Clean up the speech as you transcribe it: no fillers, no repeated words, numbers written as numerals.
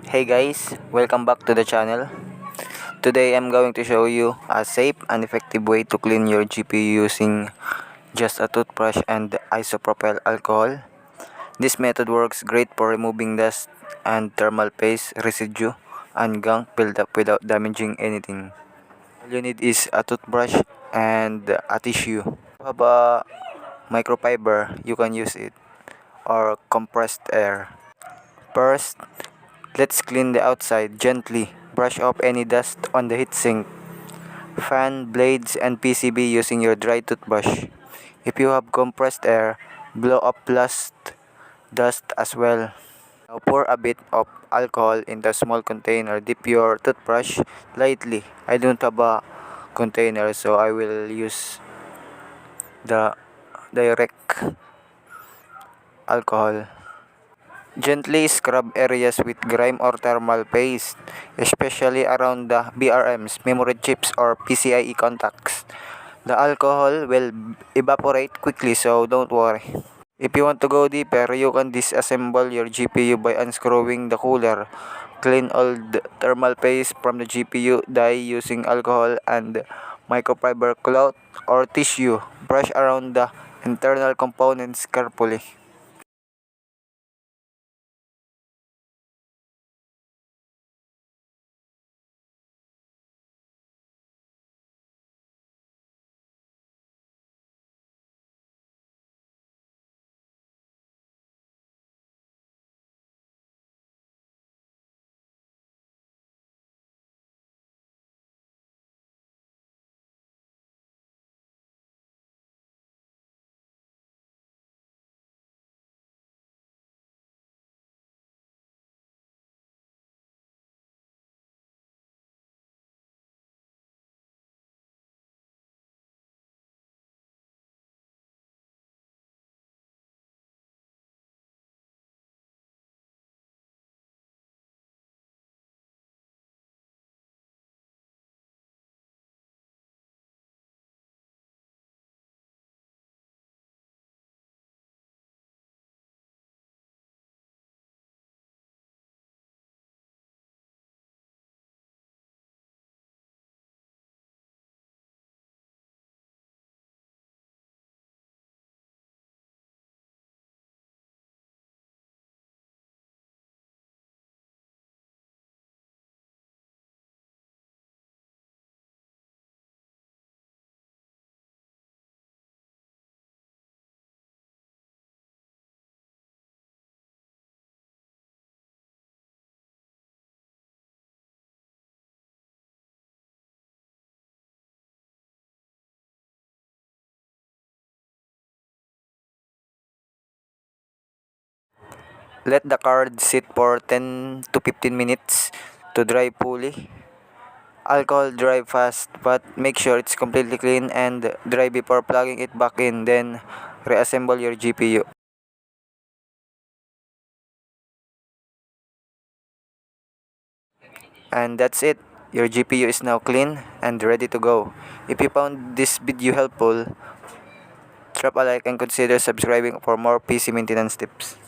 Hey guys, welcome back to the channel. Today I'm going to show you a safe and effective way to clean your GPU using just a toothbrush and isopropyl alcohol. This method works great for removing dust and thermal paste residue and gunk buildup without damaging anything. All you need is a toothbrush and a tissue. If you have a microfiber, you can use it, or compressed air. First, let's clean the outside gently. Brush off any dust on the heatsink, fan, blades, and PCB using your dry toothbrush. If you have compressed air, blow up dust as well. Now pour a bit of alcohol into a small container. Dip your toothbrush lightly. I don't have a container, so I will use the direct alcohol. Gently scrub areas with grime or thermal paste, especially around the BRMs, memory chips, or PCIe contacts. The alcohol will evaporate quickly, so don't worry. If you want to go deeper, you can disassemble your GPU by unscrewing the cooler. Clean all the thermal paste from the GPU die using alcohol and microfiber cloth or tissue. Brush around the internal components carefully. Let the card sit for 10 to 15 minutes to dry fully. Alcohol dry fast, but make sure it's completely clean and dry before plugging it back in. Then reassemble your GPU. And that's it. Your GPU is now clean and ready to go. If you found this video helpful, drop a like and consider subscribing for more PC maintenance tips.